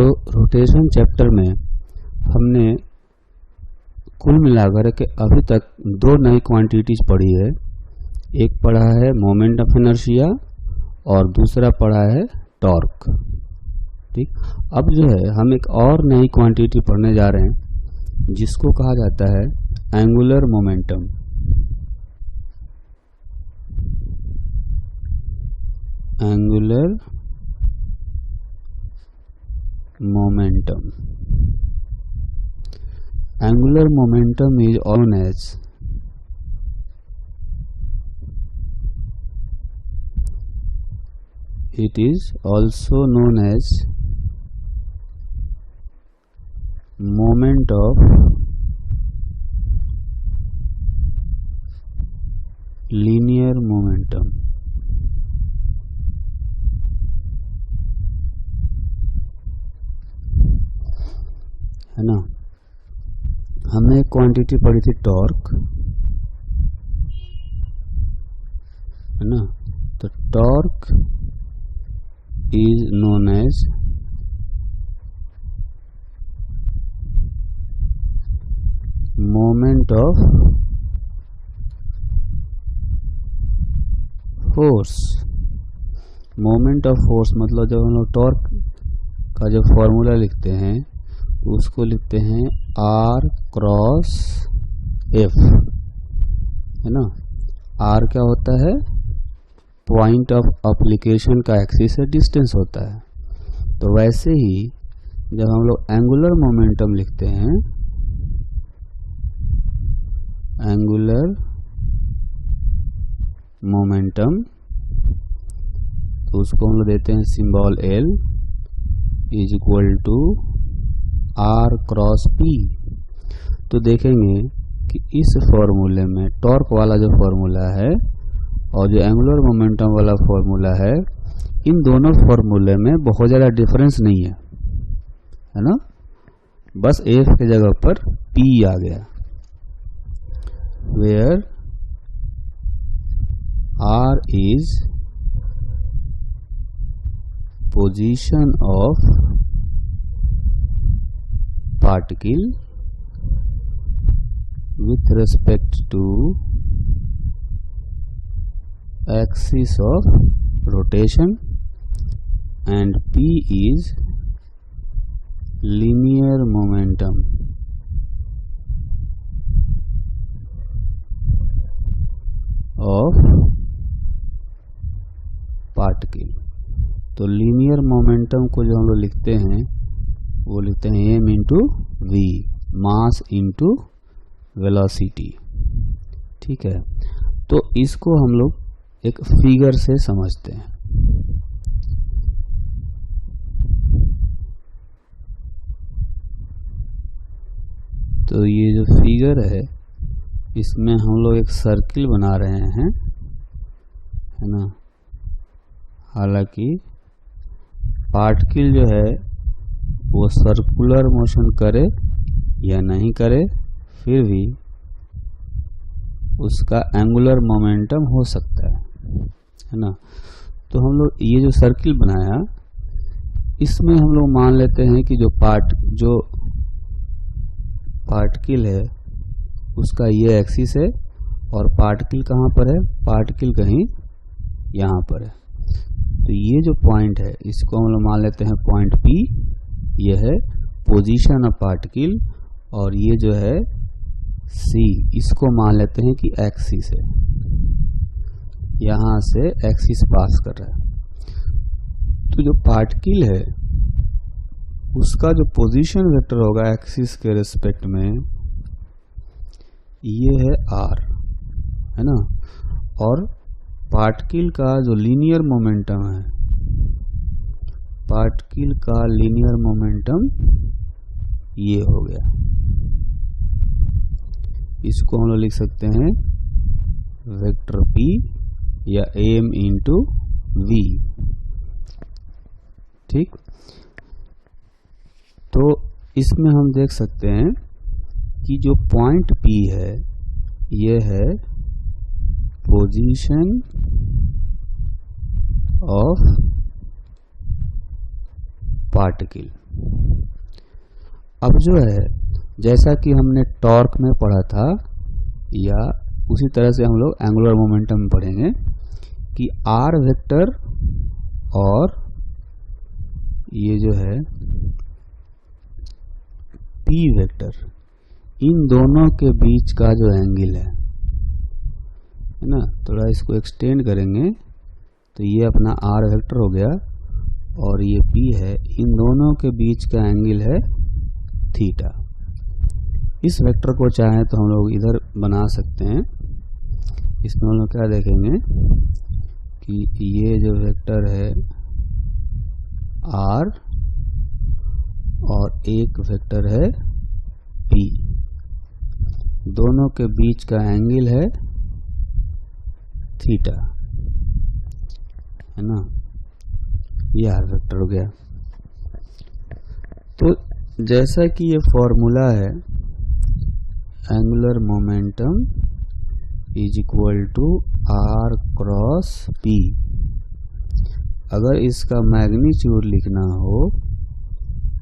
Rotation chapter में हमने कुल मिलाकर के अभी तक दो नई क्वांटिटीज पढ़ी है। एक पढ़ा है मोमेंट ऑफ इनर्शिया और दूसरा पढ़ा है टॉर्क। ठीक, अब जो है हम एक और नई क्वांटिटी पढ़ने जा रहे हैं जिसको कहा जाता है angular momentum. Angular momentum. Angular momentum is known as it is also known as moment of linear momentum। है ना, हमने एक क्वांटिटी पढ़ी थी टॉर्क, है ना। तो torque is known as moment of force. Moment of force मतलब जब हम लोग टॉर्क का जो फॉर्मूला लिखते हैं उसको लिखते हैं R क्रॉस F, है ना। R क्या होता है? पॉइंट ऑफ एप्लीकेशन का एक्सिस से डिस्टेंस होता है। तो वैसे ही जब हम लोग एंगुलर मोमेंटम लिखते हैं, एंगुलर मोमेंटम, तो उसको हम लोग देते हैं symbol L is equal to R cross P। तो देखेंगे कि इस फॉर्मूले में टॉर्क वाला जो फॉर्मूला है और जो एंगुलर मोमेंटम वाला फॉर्मूला है, इन दोनों फॉर्मूले में बहुत ज़्यादा डिफरेंस नहीं है ना। बस F के जगह पर P आ गया, where R is position of particle with respect to axis of rotation and P is linear momentum of particle। तो लीनियर मोमेंटम को जो हम लोग लिखते हैं वो लिखते हैं m into V, mass into velocity. ठीक है, तो इसको हम लोग एक फिगर से समझते हैं। तो ये जो फिगर है इसमें हम लोग एक सर्किल बना रहे हैं, है ना। हालांकि पार्टिकल जो है वो सर्कुलर मोशन करे या नहीं करे, फिर भी उसका एंगुलर मोमेंटम हो सकता है ना। तो हम लोग ये जो सर्किल बनाया, इसमें हम लोग मान लेते हैं कि जो पार्टिकल है उसका ये एक्सिस है और पार्टिकल कहाँ पर है? पार्टिकल कहीं यहाँ पर है। तो ये जो पॉइंट है इसको हम लोग मान लेते हैं पॉइंट P, ये है पोजीशन ऑफ पार्टिकल, और ये जो है C, इसको मान लेते हैं कि एक्सिस है, यहाँ से एक्सिस पास कर रहा है। तो जो पार्टिकल है उसका जो पोजीशन वेक्टर होगा एक्सिस के रिस्पेक्ट में, ये है R, है ना। और पार्टिकल का जो लीनियर मोमेंटम है, पार्टिकल का लीनियर मोमेंटम ये हो गया। इसको हम लोग लिख सकते हैं वेक्टर P या m इंटू V। ठीक, तो इसमें हम देख सकते हैं कि जो पॉइंट P है ये है पोजीशन ऑफ पार्टिकल। अब जो है जैसा कि हमने टॉर्क में पढ़ा था या उसी तरह से हम लोग एंगुलर मोमेंटम में पढ़ेंगे कि आर वेक्टर और ये जो है पी वेक्टर, इन दोनों के बीच का जो एंगल है ना, थोड़ा इसको एक्सटेंड करेंगे तो ये अपना आर वेक्टर हो गया और ये पी है, इन दोनों के बीच का एंगल है थीटा। इस वेक्टर को चाहें तो हम लोग इधर बना सकते हैं। इसमें हम लोग क्या देखेंगे कि ये जो वेक्टर है आर और एक वेक्टर है पी, दोनों के बीच का एंगल है थीटा, है ना, ये आर वेक्टर हो गया। तो जैसा कि ये फॉर्मूला है angular momentum is equal to R cross P, अगर इसका मैग्नीट्यूड लिखना हो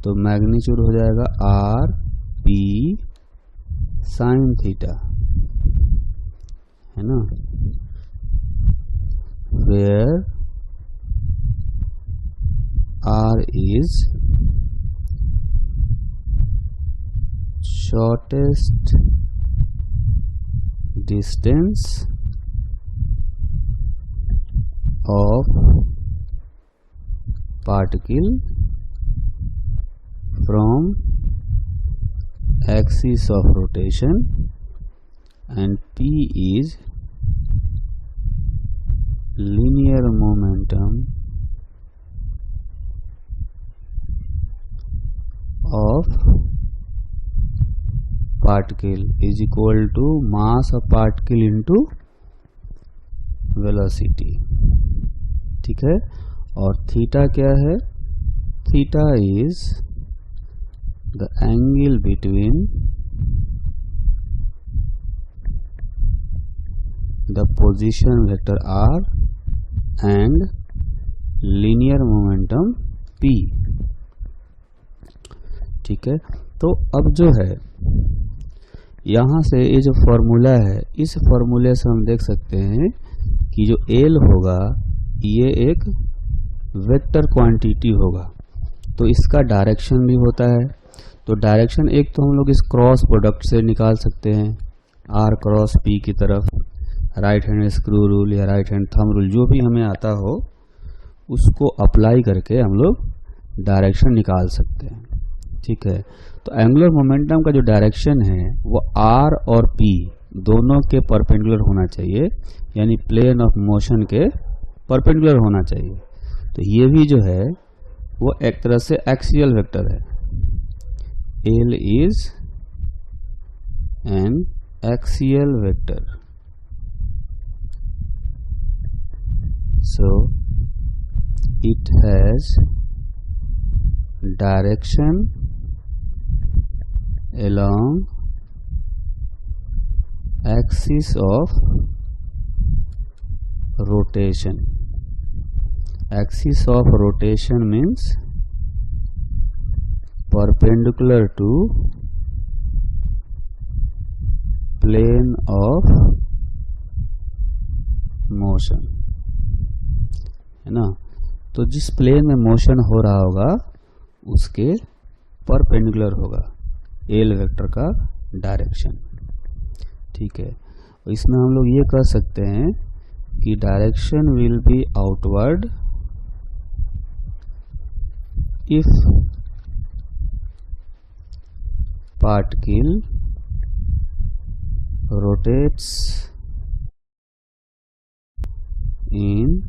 तो मैग्नीट्यूड हो जाएगा आर पी साइन थीटा, है ना, where r is shortest distance of particle from axis of rotation and p is linear momentum of particle is equal to mass of particle into velocity, ठीक है। और theta क्या है, theta is the angle between the position vector r and linear momentum p, ठीक है। तो अब जो है यहाँ से ये जो फॉर्मूला है, इस फॉर्मूले से हम देख सकते हैं कि जो L होगा ये एक वेक्टर क्वांटिटी होगा, तो इसका डायरेक्शन भी होता है। तो डायरेक्शन एक तो हम लोग इस क्रॉस प्रोडक्ट से निकाल सकते हैं r क्रॉस p की तरफ, राइट हैंड स्क्रू रूल या राइट हैंड थंब रूल, जो भी हमें आता हो उसको अप्लाई करके हम लोग डायरेक्शन निकाल सकते हैं, ठीक है। तो एंगुलर मोमेंटम का जो डायरेक्शन है वो r और p दोनों के परपेंडिकुलर होना चाहिए, यानी प्लेन ऑफ मोशन के परपेंडिकुलर होना चाहिए। तो ये भी जो है वो एक तरह से एक्सियल वेक्टर है, L is an axial vector, so it has direction along axis of rotation. Axis of rotation means perpendicular to plane of motion, है ना। तो जिस प्लेन में मोशन हो रहा होगा उसके परपेंडिकुलर होगा एल वेक्टर का डायरेक्शन, ठीक है। और इसमें हम लोग ये कह सकते हैं कि direction will be outward if particle rotates in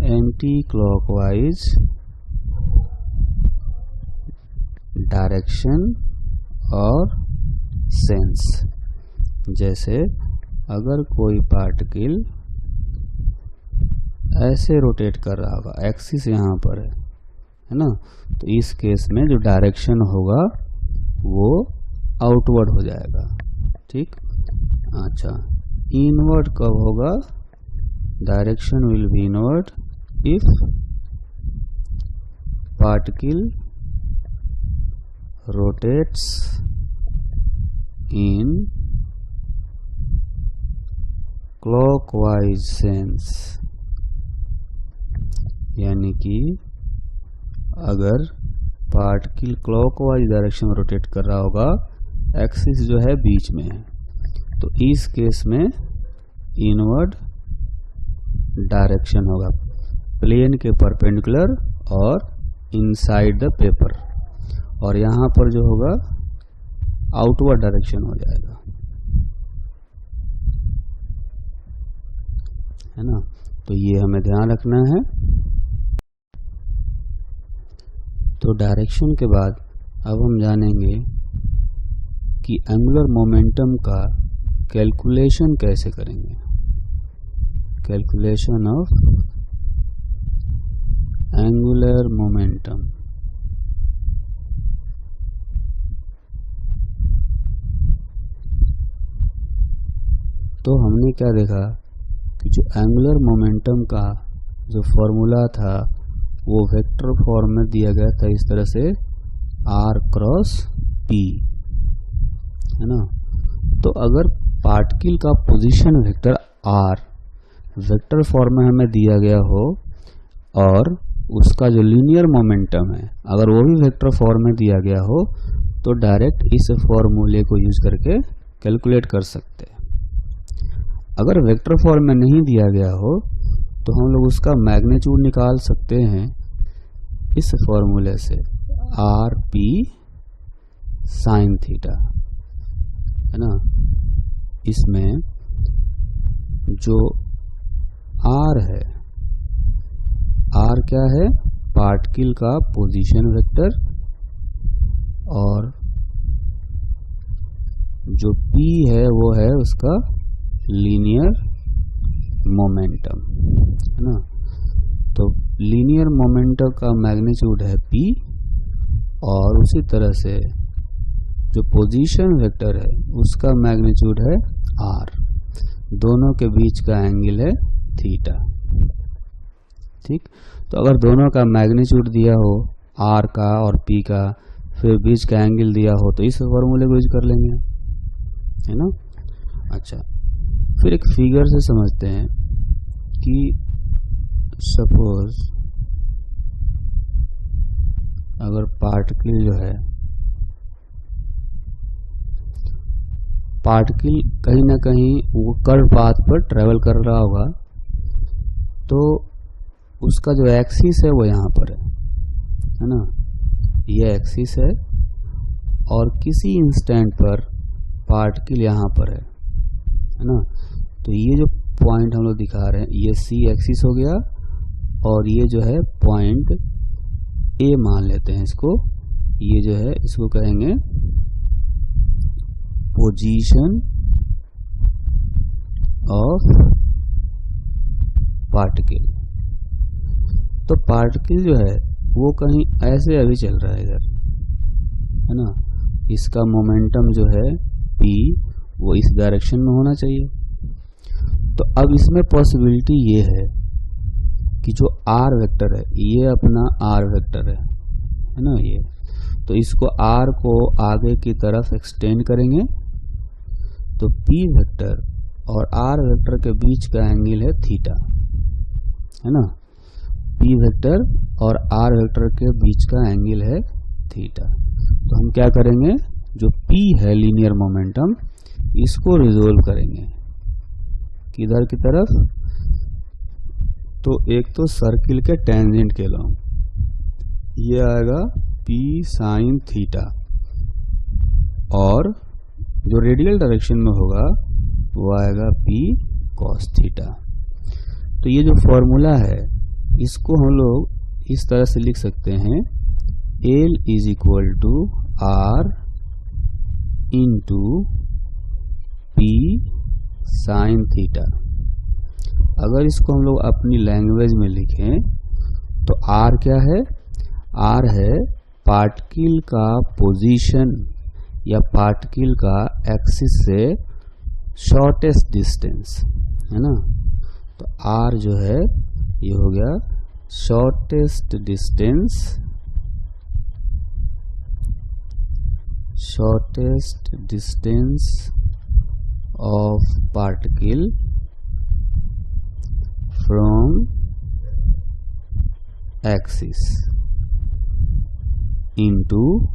anti-clockwise direction और सेंस। जैसे अगर कोई पार्टिकल ऐसे रोटेट कर रहा होगा, एक्सिस यहाँ पर है ना, तो इस केस में जो डायरेक्शन होगा वो आउटवर्ड हो जाएगा, ठीक। अच्छा, इनवर्ड कब होगा, direction will be inward if particle rotates in clockwise sense, यानी कि अगर पार्टिकल क्लॉकवाइज डायरेक्शन में रोटेट कर रहा होगा, एक्सिस जो है बीच में है, तो इस केस में इनवर्ड डायरेक्शन होगा, प्लेन के परपेंडिकुलर और इनसाइड द पेपर, और यहाँ पर जो होगा आउटवर्ड डायरेक्शन हो जाएगा, है ना। तो ये हमें ध्यान रखना है। तो डायरेक्शन के बाद अब हम जानेंगे कि एंगुलर मोमेंटम का कैलकुलेशन कैसे करेंगे। Calculation of angular momentum. तो हमने क्या देखा कि जो एंगुलर मोमेंटम का जो फॉर्मूला था वो वेक्टर फॉर्म में दिया गया था, इस तरह से r क्रॉस p, है ना। तो अगर पार्टिकल का position vector r vector form में हमें दिया गया हो और उसका जो लीनियर मोमेंटम है अगर वो भी वेक्टर फॉर्म में दिया गया हो, तो डायरेक्ट इस फॉर्मूले को यूज करके कैलकुलेट कर सकते हैं। अगर वेक्टर फॉर्म में नहीं दिया गया हो तो हम लोग उसका मैग्नीट्यूड निकाल सकते हैं इस फॉर्मूले से, आर पी साइन थीटा, है ना। इसमें जो आर है, आर क्या है, पार्टिकल का पोजीशन वेक्टर, और जो पी है वो है उसका लीनियर मोमेंटम, है ना। तो लीनियर मोमेंटम का मैग्नीट्यूड है p, और उसी तरह से जो पोजीशन वेक्टर है उसका मैग्नीट्यूड है r, दोनों के बीच का एंगल है थीटा। ठीक, तो अगर दोनों का मैग्नीट्यूड दिया हो r का और p का, फिर बीच का एंगल दिया हो, तो इस फॉर्मूले को यूज कर लेंगे, है ना। अच्छा, फिर एक फिगर से समझते हैं कि सपोज अगर पार्टिकल जो है, पार्टिकल कहीं ना कहीं वो कर्व पाथ पर ट्रेवल कर रहा होगा, तो उसका जो एक्सिस है वो यहाँ पर है ना, ये एक्सिस है, और किसी इंस्टेंट पर पार्टिकल यहाँ पर है ना। तो ये जो पॉइंट हम लोग दिखा रहे हैं ये सी एक्सिस हो गया, और ये जो है पॉइंट ए मान लेते हैं इसको, ये जो है इसको कहेंगे पोजीशन ऑफ पार्टिकल। तो पार्टिकल जो है वो कहीं ऐसे अभी चल रहा है इधर, है ना, इसका मोमेंटम जो है p वो इस डायरेक्शन में होना चाहिए। तो अब इसमें पॉसिबिलिटी ये है कि जो r वेक्टर है ये अपना r वेक्टर है ना, ये, तो इसको r को आगे की तरफ एक्सटेंड करेंगे, तो p वेक्टर और r वेक्टर के बीच का एंगल है थीटा, है ना। p वेक्टर और r वेक्टर के बीच का एंगल है थीटा। तो हम क्या करेंगे, जो p है लीनियर मोमेंटम, इसको रिजोल्व करेंगे किधर की तरफ, तो एक तो सर्किल के टेंजेंट के लॉन्ग, ये आएगा p साइन थीटा, और जो रेडियल डायरेक्शन में होगा वो आएगा p कॉस थीटा। तो ये जो फॉर्मूला है इसको हम लोग इस तरह से लिख सकते हैं, L is equal to R into P sine theta. अगर इसको हम लोग अपनी लैंग्वेज में लिखें तो R क्या है, R है पार्टिकल का पोजीशन या पार्टिकल का एक्सिस से शॉर्टेस्ट डिस्टेंस, है ना। तो R जो है ये हो गया shortest distance shortest distance of particle from axis into,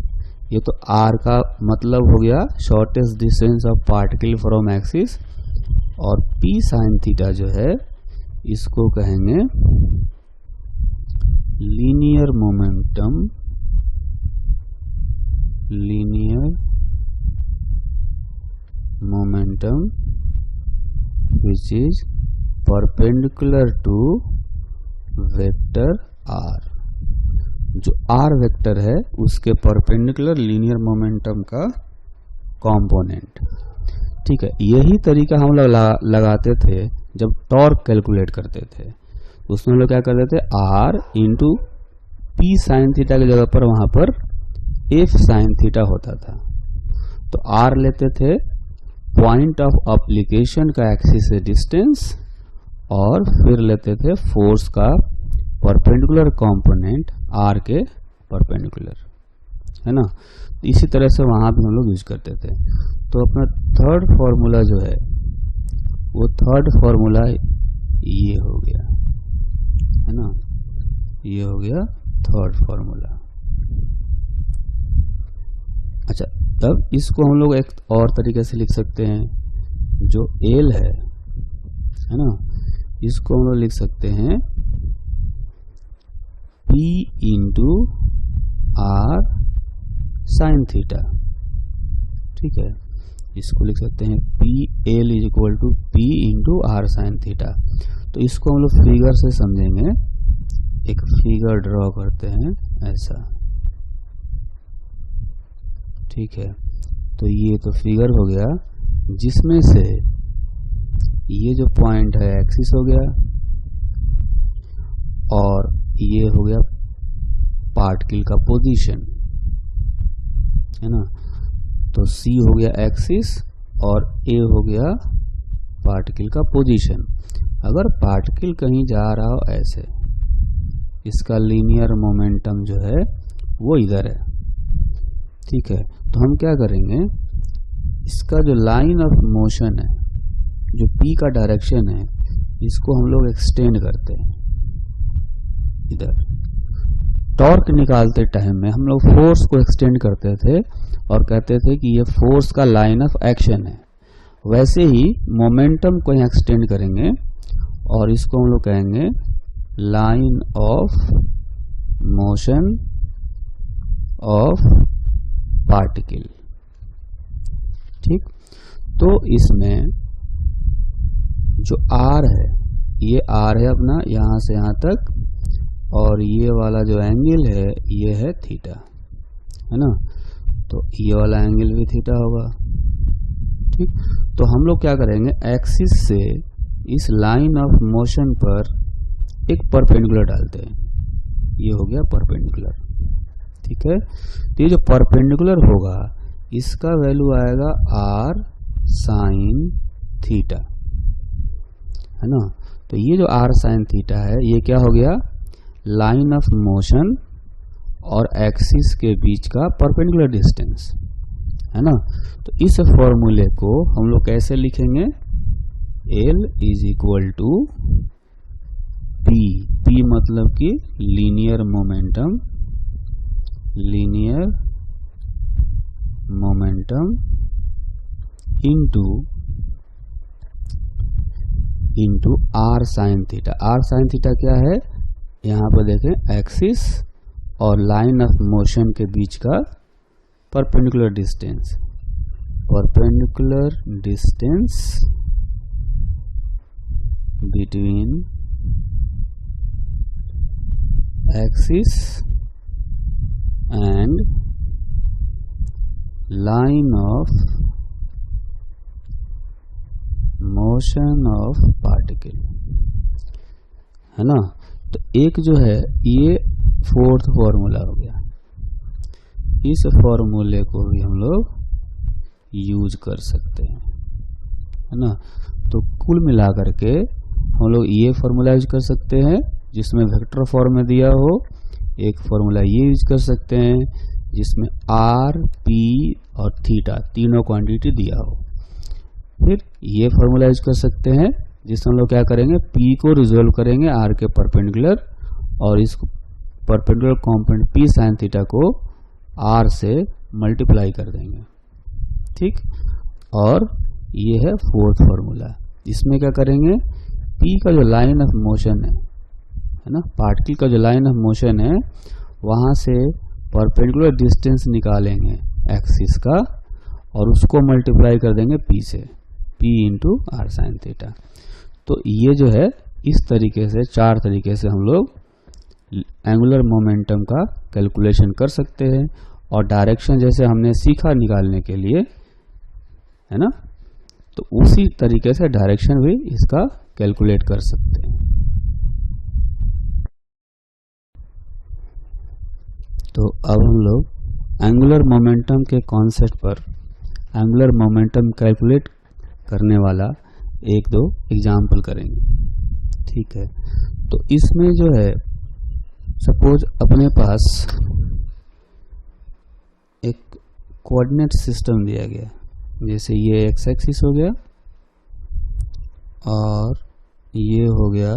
ये तो r का मतलब हो गया shortest distance of particle from axis, और p sin थीटा जो है इसको कहेंगे linear momentum, which is perpendicular to vector r, जो r वेक्टर है उसके परपेंडिकुलर लीनियर मोमेंटम का कंपोनेंट। ठीक है, यही तरीका हम लोग लगाते थे जब टॉर्क कैलकुलेट करते थे। उसमें हम लोग क्या करते थे, r into P sine theta की जगह पर वहां पर f साइन थीटा होता था। तो r लेते थे पॉइंट ऑफ एप्लीकेशन का एक्सिस से डिस्टेंस, और फिर लेते थे फोर्स का परपेंडिकुलर कंपोनेंट r के परपेंडिकुलर, है ना। इसी तरह से वहां भी हम लोग यूज करते थे। तो अपना थर्ड फॉर्मूला जो है वो थर्ड फॉर्मूला ये हो गया, है ना, ये हो गया थर्ड फॉर्मूला। अच्छा, तब इसको हम लोग एक और तरीके से लिख सकते हैं, जो L है ना, इसको हम लोग लिख सकते हैं P into R sine theta. ठीक है, इसको लिख सकते हैं PL is equal to P into R sine theta. तो इसको हम लोग फिगर से समझेंगे, एक फिगर ड्रॉ करते हैं ऐसा। ठीक है, तो ये तो फिगर हो गया जिसमें से ये जो पॉइंट है एक्सिस हो गया, और ये हो गया पार्टिकल का पोजीशन, है ना। तो C हो गया एक्सिस और A हो गया पार्टिकल का पोजीशन। अगर पार्टिकल कहीं जा रहा हो ऐसे, इसका लीनियर मोमेंटम जो है वो इधर है। ठीक है, तो हम क्या करेंगे, इसका जो लाइन ऑफ मोशन है, जो P का डायरेक्शन है, इसको हम लोग एक्सटेंड करते हैं इधर। टॉर्क निकालते टाइम में हम लोग फोर्स को एक्सटेंड करते थे और कहते थे कि ये फोर्स का लाइन ऑफ एक्शन है। वैसे ही मोमेंटम को यहाँ एक्सटेंड करेंगे और इसको हम लोग कहेंगे line of motion of particle. ठीक, तो इसमें जो R है, ये R है अपना यहाँ से यहाँ तक, और ये वाला जो एंगल है ये है थीटा, है ना। तो ये वाला एंगल भी थीटा होगा। ठीक, तो हम लोग क्या करेंगे, एक्सिस से इस लाइन ऑफ मोशन पर एक परपेंडिकुलर डालते हैं, ये हो गया परपेंडिकुलर। ठीक है, तो ये जो परपेंडिकुलर होगा इसका वैल्यू आएगा R साइन थीटा, है ना। तो ये जो R साइन थीटा है ये क्या हो गया, लाइन ऑफ मोशन और एक्सिस के बीच का परपेंडिकुलर डिस्टेंस, है ना। तो इस फॉर्मूले को हम लोग कैसे लिखेंगे, L is equal to P मतलब कि linear momentum into R sine theta. R sine theta क्या है, यहाँ पर देखें एक्सिस और लाइन ऑफ मोशन के बीच का perpendicular distance between axis and line of motion of particle, है ना। तो एक जो है ये फोर्थ फॉर्मूला हो गया, इस फॉर्मूले को भी हम लोग यूज कर सकते हैं, है ना। तो कुल मिलाकर के हम लोग ये फॉर्मूला यूज कर सकते हैं जिसमें वेक्टर फॉर्म में दिया हो, एक फॉर्मूला ये यूज कर सकते हैं जिसमें आर, पी और थीटा तीनों क्वांटिटी दिया हो। फिर ये फॉर्मूला यूज कर सकते हैं जिसमें हम लोग क्या करेंगे, पी को रिजोल्व करेंगे आर के परपेंडिकुलर और इस perpendicular component P sine theta को आर से मल्टीप्लाई कर देंगे। ठीक, और ये है फोर्थ फॉर्मूला। इसमें क्या करेंगे, पी का जो लाइन ऑफ मोशन है ना, पार्टिकल का जो लाइन ऑफ मोशन है वहां से परपेंडिकुलर डिस्टेंस निकालेंगे एक्सिस का और उसको मल्टीप्लाई कर देंगे पी से, P into R sine theta. तो ये जो है इस तरीके से 4 तरीके से हम लोग एंगुलर मोमेंटम का कैलकुलेशन कर सकते हैं और डायरेक्शन जैसे हमने सीखा निकालने के लिए, है ना, तो उसी तरीके से डायरेक्शन भी इसका कैलकुलेट कर सकते हैं। तो अब हम लोग एंगुलर मोमेंटम के कॉन्सेप्ट पर एंगुलर मोमेंटम कैलकुलेट करने वाला 1-2 एग्जाम्पल करेंगे। ठीक है, तो इसमें जो है सपोज अपने पास एक कोऑर्डिनेट सिस्टम दिया गया, जैसे ये एक्स एक्सिस हो गया और ये हो गया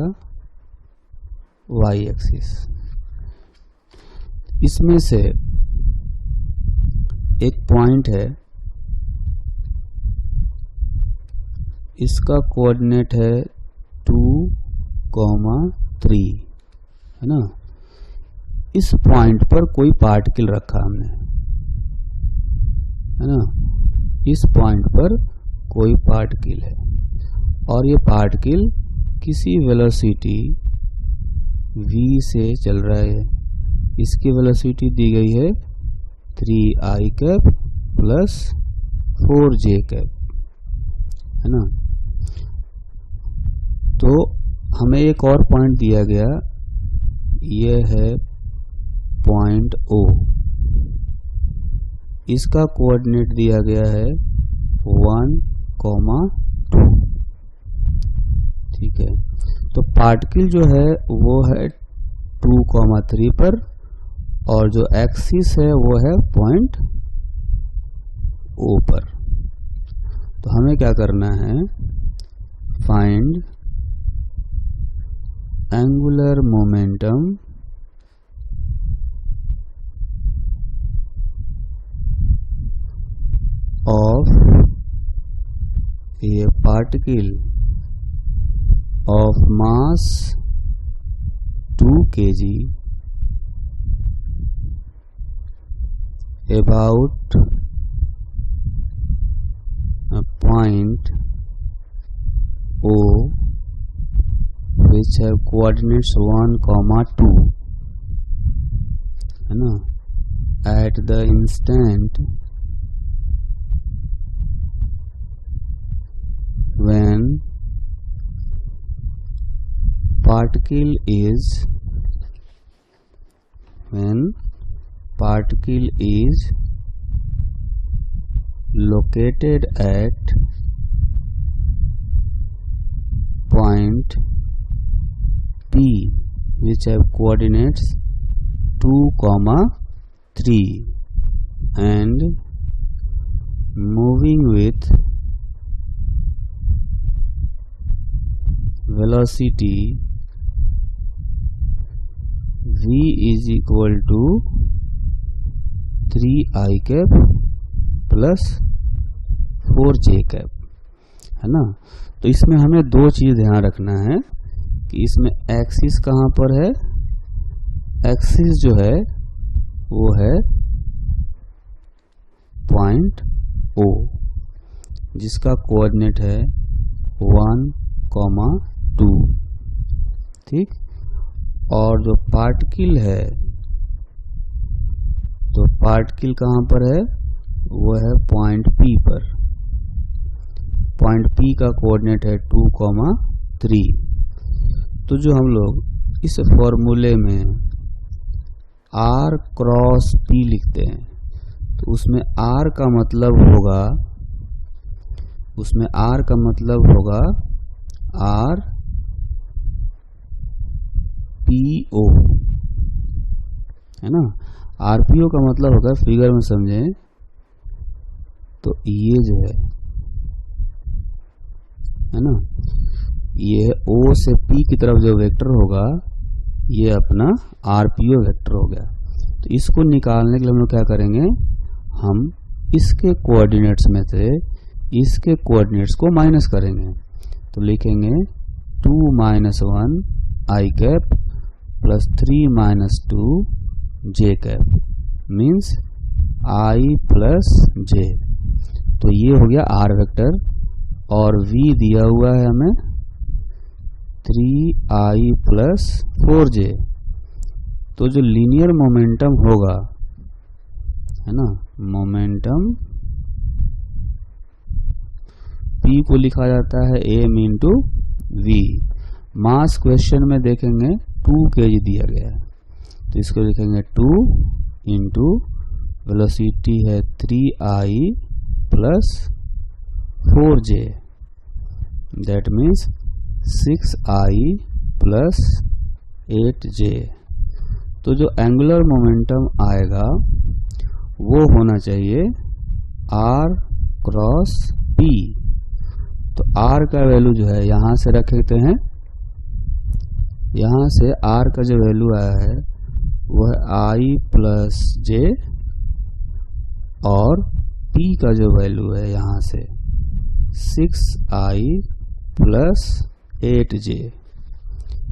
वाई एक्सिस। इसमें से एक पॉइंट है, इसका कोऑर्डिनेट है 2, 3, है ना। इस पॉइंट पर कोई पार्टिकल रखा हमने, है ना, इस पॉइंट पर कोई पार्टिकल है और ये पार्टिकल किसी वेलोसिटी v से चल रहा है। इसकी वेलोसिटी दी गई है 3i cap plus 4j cap, है ना। तो हमें एक और पॉइंट दिया गया, ये है पॉइंट O। इसका कोऑर्डिनेट दिया गया है 1, 2। ठीक है, तो पार्टिकल जो है वो है 2, 3 पर और जो एक्सिस है वो है पॉइंट O पर। तो हमें क्या करना है, find angular momentum of A particle of mass 2 kg about a point O which have coordinates 1, 2, है ना, at the instant when particle is located at point P which have coordinates 2, 3 and moving with velocity v is equal to 3i cap plus 4j cap, है ना। तो इसमें हमें 2 चीज ध्यान रखना है कि इसमें एक्सिस कहाँ पर है। एक्सिस जो है वो है पॉइंट O जिसका कोऑर्डिनेट है 1, 2। ठीक, और जो पार्टिकल है, तो पार्टिकल कहाँ पर है, वो है पॉइंट P पर। पॉइंट P का कोऑर्डिनेट है 2, 3। तो जो हम लोग इस फॉर्मूले में R क्रॉस P लिखते हैं, तो उसमें R का मतलब होगा R PO, है ना। आरपीओ का मतलब होगा, फिगर में समझें तो ये जो है ना, ये ओ से पी की तरफ जो वेक्टर होगा ये अपना आरपीओ वेक्टर हो गया। तो इसको निकालने के लिए हम लोग क्या करेंगे, हम इसके कोऑर्डिनेट्स में से इसके कोऑर्डिनेट्स को माइनस करेंगे। तो लिखेंगे 2 - 1 i cap plus 3 - 2 j cap means i plus j। तो ये हो गया आर वेक्टर और v दिया हुआ है हमें 3i प्लस 4j। तो जो लीनियर मोमेंटम होगा है ना, मोमेंटम p को लिखा जाता है m इंटू v। मास क्वेश्चन में देखेंगे 2 kg दिया गया है, तो इसको लिखेंगे 2 इंटू वेलोसिटी है 3i plus 4j, that means 6i plus 8j। तो जो एंगुलर मोमेंटम आएगा वो होना चाहिए r क्रॉस p। तो r का वैल्यू जो है यहाँ से रख लेते हैं, यहाँ से r का जो वैल्यू आया है वो है i प्लस j और p का जो वैल्यू है यहाँ से 6i प्लस 8j।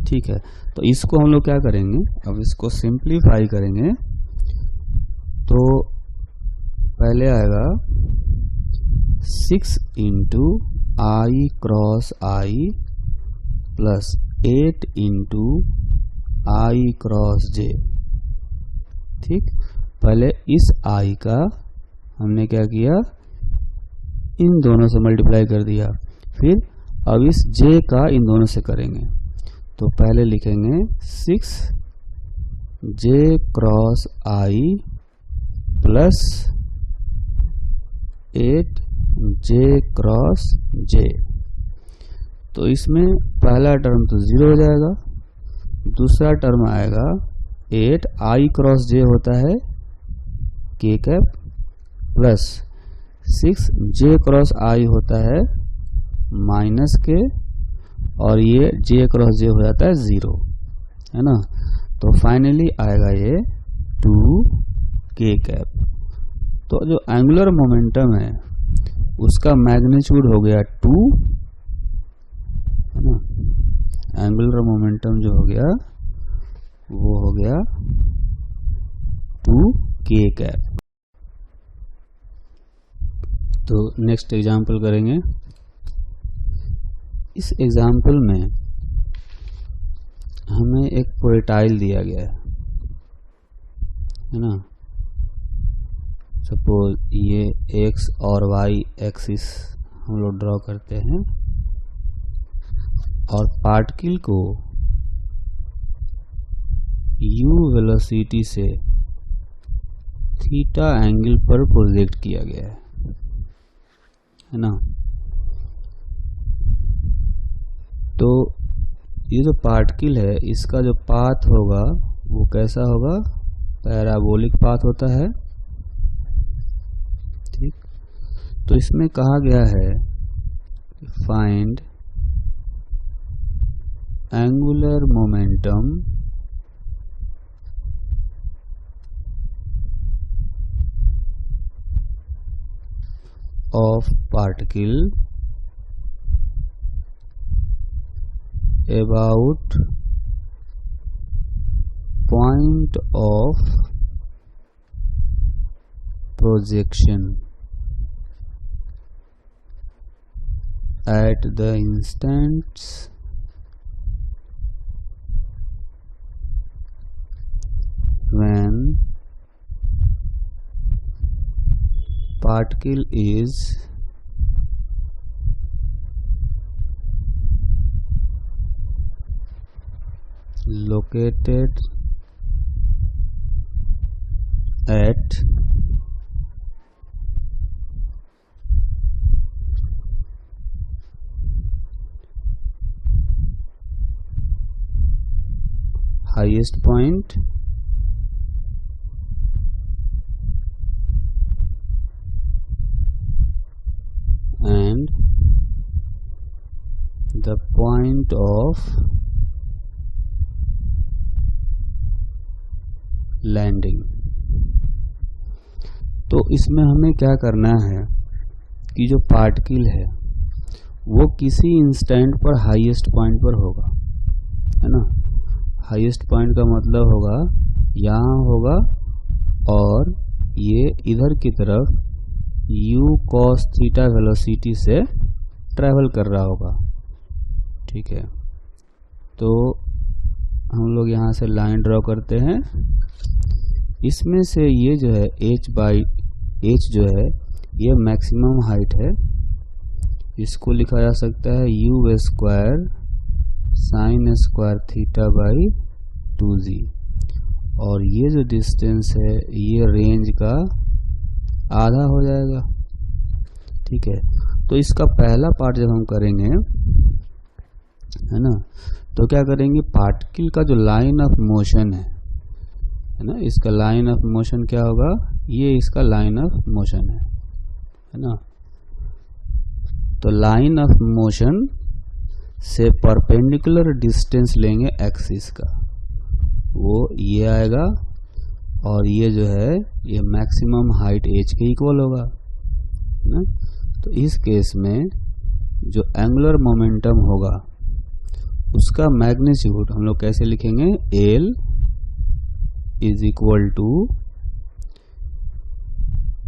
ठीक है, तो इसको हम लोग क्या करेंगे, अब इसको सिंप्लीफाई करेंगे। तो पहले आएगा 6 इंटू आई क्रॉस आई प्लस 8 इंटू आई क्रॉस j। ठीक, पहले इस i का हमने क्या किया, इन दोनों से मल्टीप्लाई कर दिया, फिर अब इस j का इन दोनों से करेंगे। तो पहले लिखेंगे 6j cross i plus 8j cross j। तो इसमें पहला टर्म तो 0 हो जाएगा, दूसरा टर्म आएगा 8i क्रॉस j होता है k cap plus 6j cross i होता है माइनस के, और ये j क्रॉस j हो जाता है 0, है ना। तो फाइनली आएगा ये 2k कैप। तो जो एंगुलर मोमेंटम है उसका मैग्नीट्यूड हो गया 2, है ना। एंगुलर मोमेंटम जो हो गया वो हो गया 2k कैप। तो नेक्स्ट एग्जाम्पल करेंगे। इस एग्जाम्पल में हमें एक प्रोजेक्टाइल दिया गया है ना। सपोज ये x और y एक्सिस हम लोग ड्रॉ करते हैं और पार्टिकल को u वेलोसिटी से थीटा एंगल पर प्रोजेक्ट किया गया है ना। तो ये जो पार्टिकल है इसका जो पाथ होगा वो कैसा होगा, पैराबोलिक पाथ होता है। ठीक, तो इसमें कहा गया है find angular momentum of particle about point of projection at the instants when particle is located at highest point point of landing. तो इसमें हमें क्या करना है कि जो पार्टिकल है वो किसी इंस्टेंट पर हाईएस्ट पॉइंट पर होगा, है ना। हाईएस्ट पॉइंट का मतलब होगा यहाँ होगा और ये इधर की तरफ u cos थीटा वेलोसिटी से ट्रैवल कर रहा होगा, ठीक है। तो हम लोग यहाँ से लाइन ड्रॉ करते हैं। इसमें से ये जो है h जो है ये मैक्सिमम हाइट है, इसको लिखा जा सकता है u square sine square theta by 2g, और ये जो डिस्टेंस है ये रेंज का आधा हो जाएगा, ठीक है। तो इसका पहला पार्ट जब हम करेंगे, है ना, तो क्या करेंगे, पार्टिकल का जो लाइन ऑफ मोशन है ना, इसका लाइन ऑफ मोशन क्या होगा, ये इसका लाइन ऑफ मोशन है ना। तो लाइन ऑफ मोशन से परपेंडिकुलर डिस्टेंस लेंगे एक्सिस का, वो ये आएगा, और ये जो है ये मैक्सिमम हाइट h के इक्वल होगा ना। तो इस केस में जो एंगुलर मोमेंटम होगा उसका मैग्नीट्यूड हम लोग कैसे लिखेंगे, L इज इक्वल टू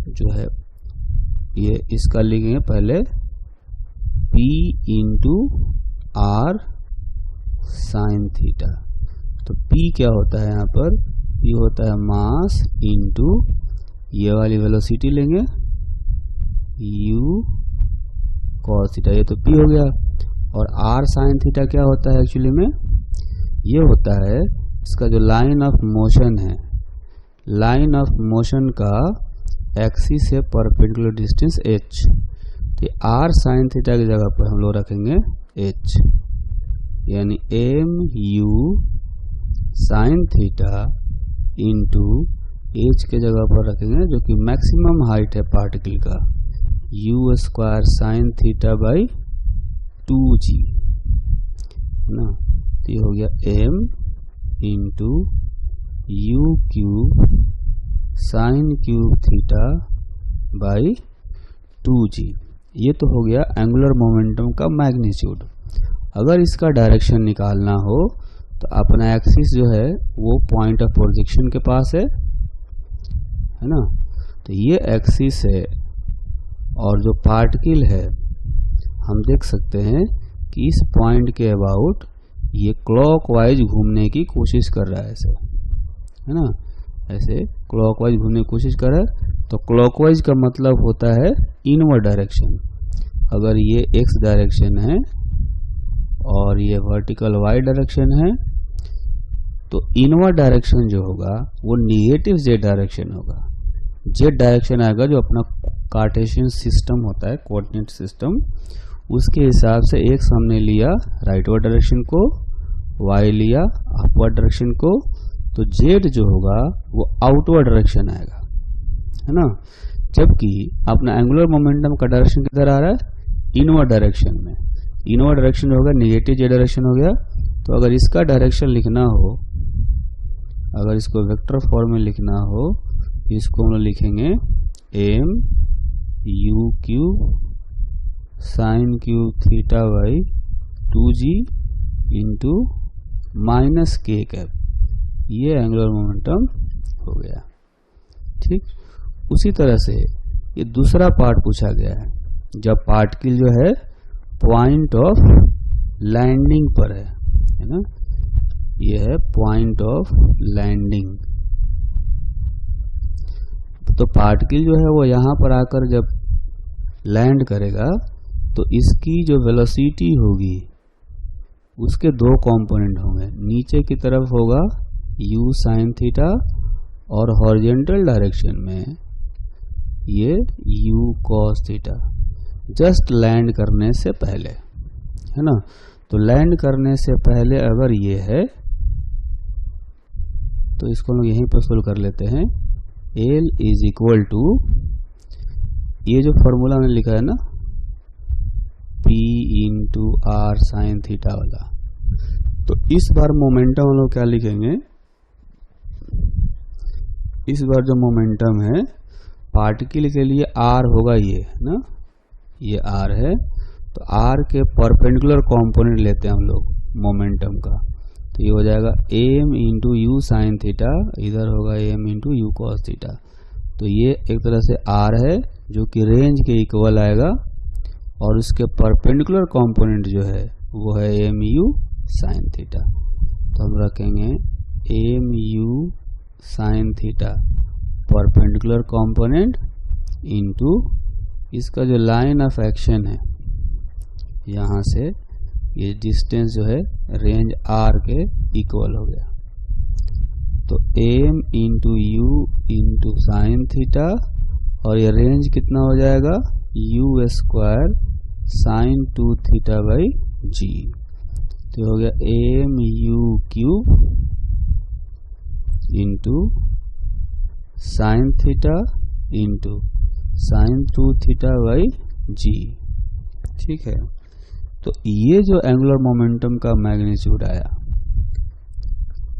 जो है ये इसका लिखेंगे पहले P into R sine theta. तो P क्या होता है यहाँ पर, P होता है मास इंटू ये वाली वेलोसिटी लेंगे u cos थीटा, ये तो P हो गया, और r साइन थीटा क्या होता है एक्चुअली में, ये होता है इसका जो लाइन ऑफ मोशन है, लाइन ऑफ मोशन का एक्सिस से परपेंडिकुलर डिस्टेंस h। तो r साइन थीटा की जगह पर हम लोग रखेंगे h, यानी mu sign theta into h के जगह पर रखेंगे जो कि मैक्सिमम हाइट है पार्टिकल का, u square sine theta by 2g ना। तो ये हो गया m into u cube sine cube theta by 2g। ये तो हो गया एंगुलर मोमेंटम का मैग्नीट्यूड। अगर इसका डायरेक्शन निकालना हो तो अपना एक्सिस जो है वो पॉइंट ऑफ प्रोजेक्शन के पास है ना। तो ये एक्सिस है, और जो पार्टिकल है हम देख सकते हैं कि इस पॉइंट के अबाउट ये क्लॉकवाइज घूमने की कोशिश कर रहा है, ऐसे है ना, ऐसे क्लॉकवाइज घूमने की कोशिश कर रहा है। तो क्लॉकवाइज का मतलब होता है इनवर्ड डायरेक्शन। अगर ये x डायरेक्शन है और ये वर्टिकल y डायरेक्शन है, तो इनवर्ड डायरेक्शन जो होगा वो निगेटिव z डायरेक्शन होगा। z डायरेक्शन आएगा जो अपना कार्टेशियन सिस्टम होता है, कोऑर्डिनेट सिस्टम, उसके हिसाब से x हमने लिया राइटवर्ड डायरेक्शन को, y लिया अपवर्ड डायरेक्शन को, तो z जो होगा वो आउटवर्ड डायरेक्शन आएगा, है ना। जबकि अपना एंगुलर मोमेंटम का डायरेक्शन किधर आ रहा है, इनवर्ड डायरेक्शन में। इनवर्ड डायरेक्शन होगा निगेटिव z डायरेक्शन हो गया। तो अगर इसका डायरेक्शन लिखना हो, अगर इसको वेक्टर फॉर्म में लिखना हो, इसको हम लिखेंगे m u cube sine cube theta by 2g into minus k cap, ये एंगुलर मोमेंटम हो गया, ठीक। उसी तरह से ये दूसरा पार्ट पूछा गया है, जब पार्टिकल जो है पॉइंट ऑफ लैंडिंग पर है ना, ये है पॉइंट ऑफ लैंडिंग। तो पार्टिकल जो है वो यहाँ पर आकर जब लैंड करेगा तो इसकी जो वेलोसिटी होगी उसके दो कंपोनेंट होंगे, नीचे की तरफ होगा u साइन थीटा और हॉरिजॉन्टल डायरेक्शन में ये u cos theta, just land करने से पहले, है ना। तो लैंड करने से पहले अगर ये है तो इसको हम यहीं पर सोल्व कर लेते हैं। L इज इक्वल टू, ये जो फॉर्मूला मैंने लिखा है ना, P into R sine theta वाला। तो इस बार मोमेंटम हम लोग क्या लिखेंगे, इस बार जो मोमेंटम है पार्टिकल के लिए आर होगा ये ना, ये आर है, तो आर के परपेंडिकुलर कंपोनेंट लेते हैं हम लोग मोमेंटम का, तो ये हो जाएगा M into U sine theta, इधर होगा M into U cos theta. तो ये एक तरह से आर है जो कि रेंज के इक्वल आएगा, और उसके परपेंडिकुलर कंपोनेंट जो है वो है एम यू साइन थीटा। तो हम रखेंगे M U sine theta perpendicular component into इसका जो लाइन ऑफ एक्शन है यहाँ से ये डिस्टेंस जो है रेंज आर के इक्वल हो गया। तो m into you into sine theta, और ये रेंज कितना हो जाएगा u square sine 2 theta by g. तो हो गया m you cube into sine theta into sine 2 theta by g. ठीक है, तो ये जो एंगुलर मोमेंटम का मैग्नीट्यूड आया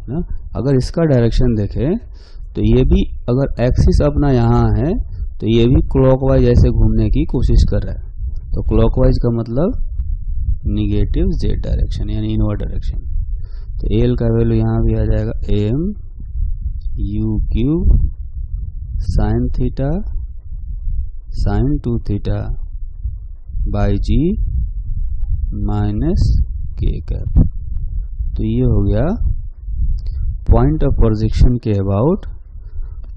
ना, अगर इसका डायरेक्शन देखें तो ये भी अगर एक्सिस अपना यहाँ है तो ये भी क्लॉकवाइज ऐसे घूमने की कोशिश कर रहा है। तो क्लॉकवाइज का मतलब निगेटिव जेड डायरेक्शन यानी इनवर्ड डायरेक्शन। तो एल का वैल्यू यहाँ भी आ जाएगा M you cube sine theta sine 2 theta by G minus K cap. तो ये हो गया पॉइंट ऑफ प्रोजेक्शन के अबाउट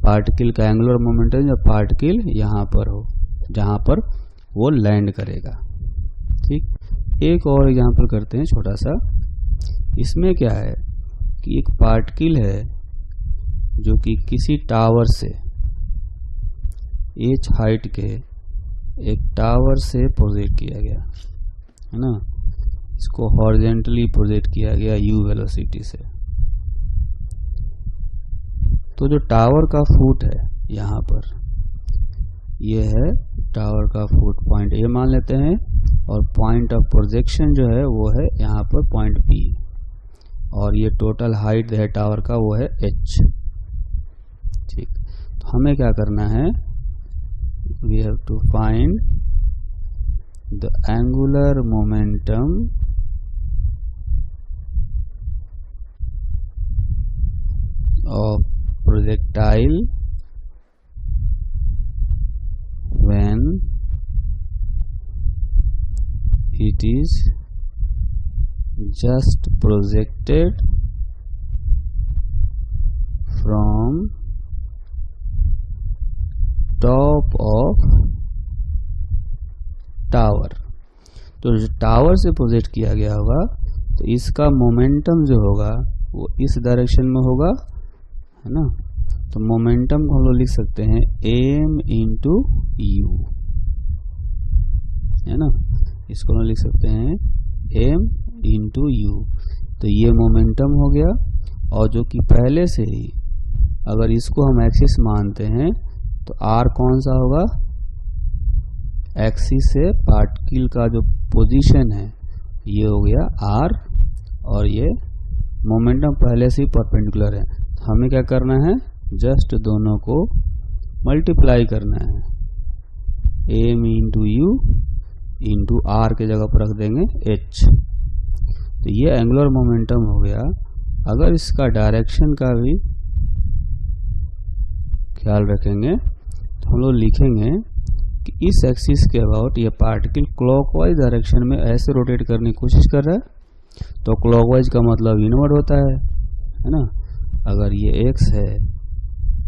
पार्टिकल का एंगुलर मोमेंटम जब पार्टिकल यहाँ पर हो जहाँ पर वो लैंड करेगा। ठीक, एक और एग्जांपल करते हैं छोटा सा। इसमें क्या है कि एक पार्टिकल है जो कि किसी टावर से एच हाइट के एक टावर से प्रोजेक्ट किया गया है ना, इसको हॉरिजॉन्टली प्रोजेक्ट किया गया यू वेलोसिटी से। तो जो टावर का फुट है यहाँ पर, ये है टावर का फुट पॉइंट ए मान लेते हैं, और पॉइंट ऑफ प्रोजेक्शन जो है वो है यहाँ पर पॉइंट बी, और ये टोटल हाइट है टावर का वो है एच। ठीक, तो हमें क्या करना है, we have to find the angular momentum of projectile when it is just projected from top of tower. तो जो टावर से प्रोजेक्ट किया गया होगा तो इसका मोमेंटम जो होगा वो इस डायरेक्शन में होगा, है ना। तो मोमेंटम को हम लोग लिख सकते हैं एम इंटू यू, है ना, इसको हम लिख सकते हैं एम इंटू यू। तो ये मोमेंटम हो गया, और जो कि पहले से ही अगर इसको हम एक्सिस मानते हैं तो आर कौन सा होगा, एक्सिस से पार्टिकल का जो पोजीशन है ये हो गया आर, और ये मोमेंटम पहले से ही परपेंडिकुलर है। हमें क्या करना है, जस्ट दोनों को मल्टीप्लाई करना है, M into you into R के जगह पर रख देंगे एच। तो ये एंगुलर मोमेंटम हो गया। अगर इसका डायरेक्शन का भी ख्याल रखेंगे तो हम लोग लिखेंगे कि इस एक्सिस के अबाउट ये पार्टिकल क्लॉकवाइज डायरेक्शन में ऐसे रोटेट करने की कोशिश कर रहा है। तो क्लॉकवाइज का मतलब इनवर्ड होता है ना। अगर ये x है,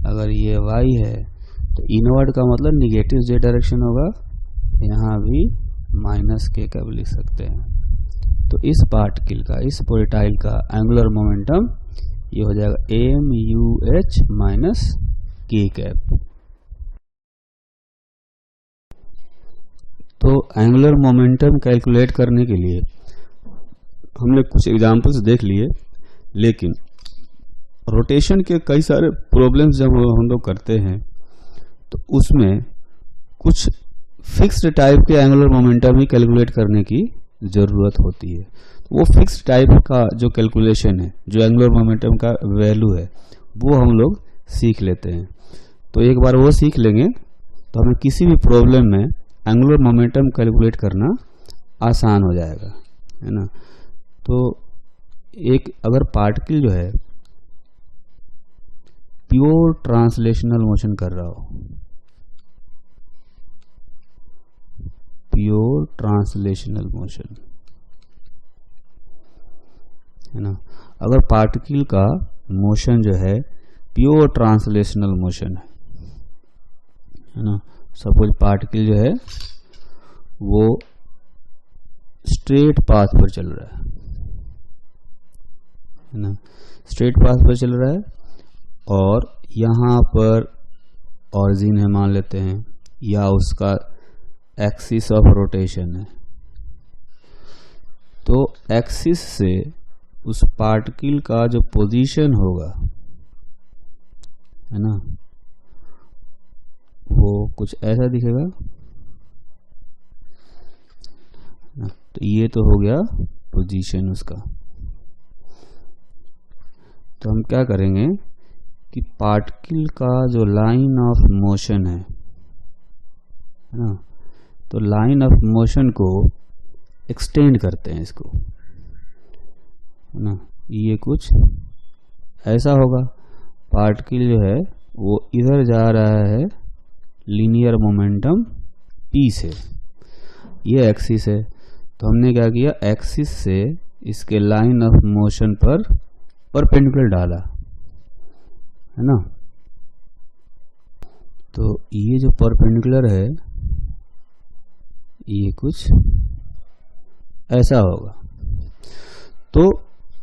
अगर ये y है, तो इनवर्ड का मतलब निगेटिव z डायरेक्शन होगा। यहाँ भी माइनस के का भी लिख सकते हैं। तो इस पार्टिकल का, इस प्रोजेक्टाइल का एंगुलर मोमेंटम ये हो जाएगा M U H minus K cap. तो एंगुलर मोमेंटम कैलकुलेट करने के लिए हमने कुछ एग्जांपल्स देख लिए, लेकिन रोटेशन के कई सारे प्रॉब्लम्स जब हम लोग करते हैं तो उसमें कुछ फिक्स्ड टाइप के एंगुलर मोमेंटम ही कैलकुलेट करने की ज़रूरत होती है। तो वो फिक्स्ड टाइप का जो कैलकुलेशन है, जो एंगुलर मोमेंटम का वैल्यू है, वो हम लोग सीख लेते हैं। तो एक बार वो सीख लेंगे तो हमें किसी भी प्रॉब्लम में एंगुलर मोमेंटम कैलकुलेट करना आसान हो जाएगा, है ना। तो एक अगर पार्टिकल जो है प्योर ट्रांसलेशनल मोशन कर रहा हो, प्योर ट्रांसलेशनल मोशन, है ना, अगर पार्टिकल का मोशन जो है प्योर ट्रांसलेशनल मोशन है ना, सपोज पार्टिकल जो है वो स्ट्रेट पाथ पर चल रहा है ना, स्ट्रेट पाथ पर चल रहा है और यहाँ पर ऑरिजिन है मान लेते हैं, या उसका एक्सिस ऑफ रोटेशन है। तो एक्सिस से उस पार्टिकल का जो पोजीशन होगा, है ना, वो कुछ ऐसा दिखेगा ना। तो ये तो हो गया पोजीशन उसका। तो हम क्या करेंगे कि पार्टिकल का जो लाइन ऑफ मोशन है ना, तो लाइन ऑफ मोशन को एक्सटेंड करते हैं इसको, है ना। ये कुछ ऐसा होगा, पार्टिकल जो है वो इधर जा रहा है लीनियर मोमेंटम p से, ये एक्सिस है। तो हमने क्या किया, एक्सिस से इसके लाइन ऑफ मोशन पर परपेंडिकुलर डाला, है ना। तो ये जो परपेंडिकुलर है ये कुछ ऐसा होगा। तो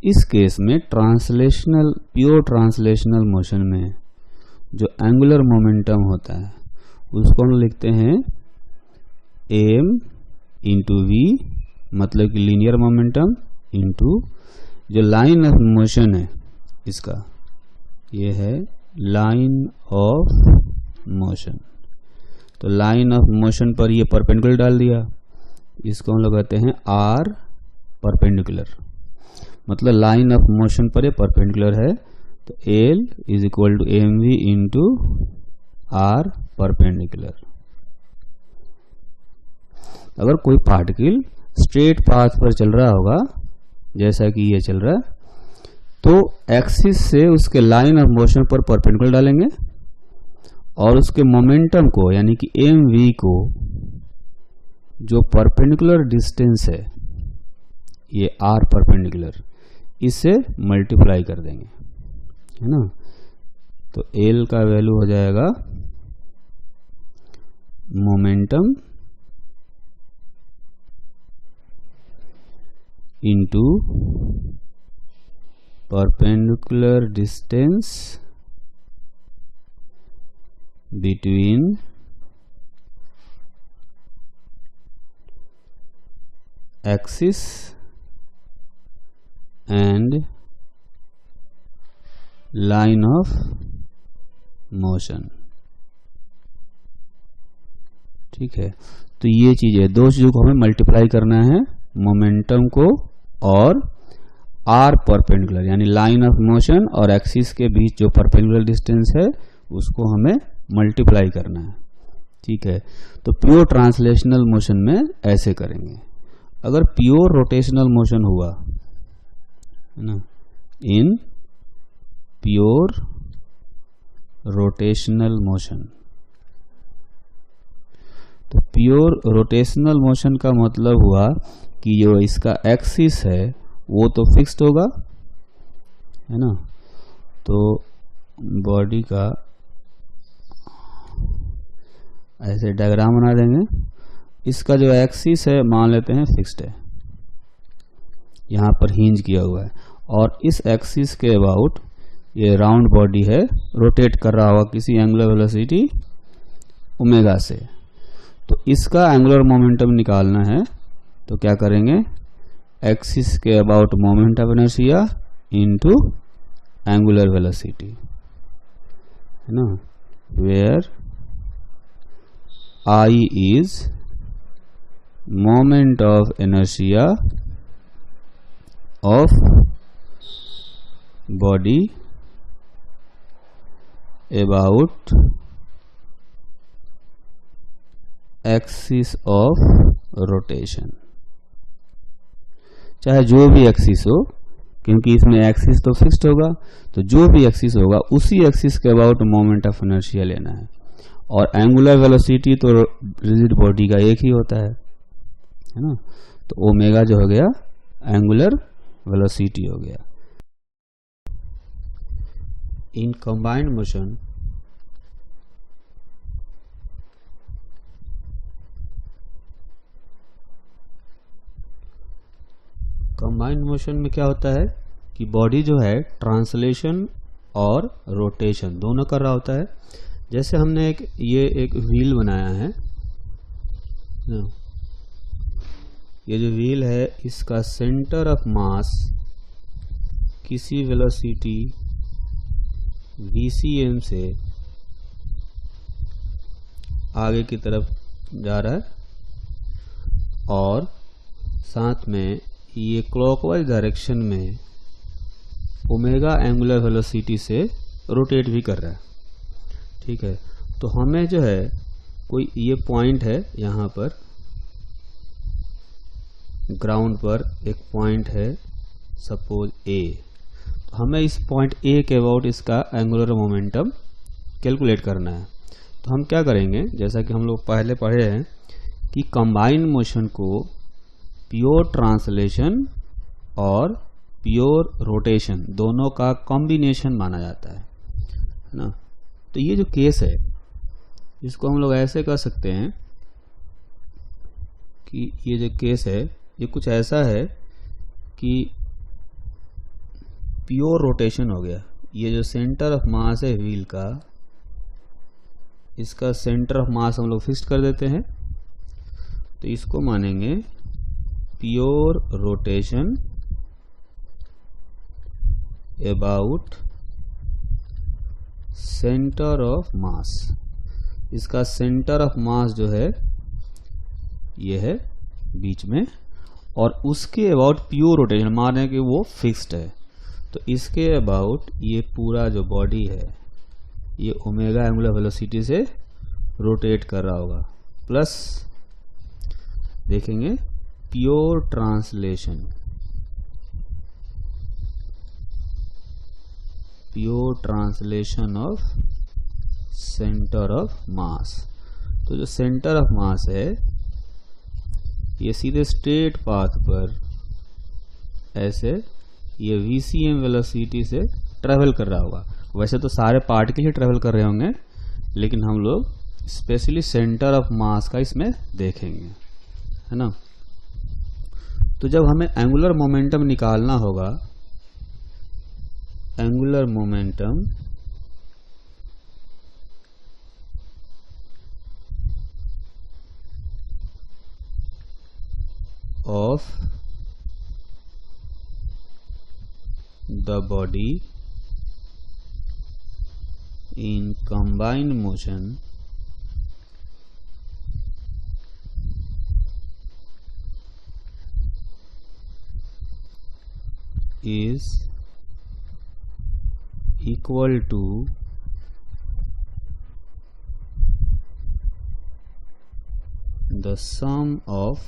इस केस में ट्रांसलेशनल, प्योर ट्रांसलेशनल मोशन में जो एंगुलर मोमेंटम होता है उसको हम लिखते हैं m इंटू v, मतलब कि लीनियर मोमेंटम, इंटू जो लाइन ऑफ मोशन है इसका, ये है लाइन ऑफ मोशन। तो लाइन ऑफ मोशन पर ये परपेंडिकुलर डाल दिया, इसको हम लोग कहते हैं r परपेंडिकुलर, मतलब लाइन ऑफ मोशन पर ये परपेंडिकुलर है। तो L is equal to mv into r perpendicular. अगर कोई पार्टिकल स्ट्रेट पाथ पर चल रहा होगा जैसा कि ये चल रहा है, तो एक्सिस से उसके लाइन ऑफ मोशन पर परपेंडिकुलर डालेंगे और उसके मोमेंटम को यानी कि mv को जो परपेंडिकुलर डिस्टेंस है ये r परपेंडिकुलर, इससे मल्टीप्लाई कर देंगे, है ना। तो L का वैल्यू हो जाएगा momentum into perpendicular distance between axis and line of motion. ठीक है, तो ये चीज है, दो चीजों को हमें मल्टीप्लाई करना है, मोमेंटम को और आर परपेंडिकुलर यानी लाइन ऑफ मोशन और एक्सिस के बीच जो परपेंडिकुलर डिस्टेंस है उसको हमें मल्टीप्लाई करना है। ठीक है, तो प्योर ट्रांसलेशनल मोशन में ऐसे करेंगे। अगर प्योर रोटेशनल मोशन हुआ, है ना, इन प्योर रोटेशनल मोशन, तो प्योर रोटेशनल मोशन का मतलब हुआ कि जो इसका एक्सिस है वो तो फिक्स्ड होगा, है ना। तो बॉडी का ऐसे डायग्राम बना देंगे, इसका जो एक्सिस है मान लेते हैं फिक्स्ड है, यहाँ पर हिंज किया हुआ है, और इस एक्सिस के अबाउट ये राउंड बॉडी है, रोटेट कर रहा होगा किसी एंगुलर वेलोसिटी ओमेगा से। तो इसका एंगुलर मोमेंटम निकालना है, तो क्या करेंगे, एक्सिस के about moment of inertia into angular velocity, है ना, where I is moment of inertia of body about axis of rotation, चाहे जो भी एक्सिस हो, क्योंकि इसमें एक्सिस तो फिक्स्ड होगा, तो जो भी एक्सिस होगा उसी एक्सिस के अबाउट मोमेंट ऑफ इनर्शिया लेना है। और एंगुलर वेलोसिटी तो रिजिड बॉडी का एक ही होता है ना, तो ओमेगा जो हो गया एंगुलर वेलोसिटी हो गया। In combined motion combined motion में क्या होता है कि बॉडी जो है ट्रांसलेशन और रोटेशन दोनों कर रहा होता है। जैसे हमने ये एक व्हील बनाया है, ये जो व्हील है इसका सेंटर ऑफ मास किसी वेलोसिटी VCM से आगे की तरफ जा रहा है और साथ में ये क्लॉकवाइज डायरेक्शन में ओमेगा एंगुलर वेलोसिटी से रोटेट भी कर रहा है। ठीक है, तो हमें जो है कोई ये पॉइंट है, यहाँ पर ग्राउंड पर एक पॉइंट है सपोज A, तो हमें इस पॉइंट A के अबाउट इसका एंगुलर मोमेंटम कैलकुलेट करना है। तो हम क्या करेंगे, जैसा कि हम लोग पहले पढ़े हैं कि कंबाइंड मोशन को प्योर ट्रांसलेशन और प्योर रोटेशन दोनों का कॉम्बिनेशन माना जाता है ना। तो ये जो केस है इसको हम लोग ऐसे कर सकते हैं कि ये जो केस है ये कुछ ऐसा है कि प्योर रोटेशन हो गया। ये जो सेंटर ऑफ मास है व्हील का, इसका सेंटर ऑफ मास हम लोग फिक्स कर देते हैं, तो इसको मानेंगे pure rotation about centre of मास। इसका सेंटर ऑफ मास जो है ये है बीच में, और उसके अबाउट प्योर रोटेशन माने कि वो फिक्स्ड है, तो इसके अबाउट ये पूरा जो बॉडी है ये ओमेगा एंगुलर वेलोसिटी से रोटेट कर रहा होगा। प्लस देखेंगे pure translation, pure translation of centre of मास। तो जो सेंटर ऑफ मास है ये सीधे स्ट्रेट पाथ पर ऐसे ये VCM वेलोसिटी से ट्रेवल कर रहा होगा। वैसे तो सारे पार्टिकल ही ट्रेवल कर रहे होंगे, लेकिन हम लोग स्पेशली सेंटर ऑफ मास का इसमें देखेंगे, है ना। तो जब हमें एंगुलर मोमेंटम निकालना होगा, angular momentum of the body in combined motion is equal to the sum of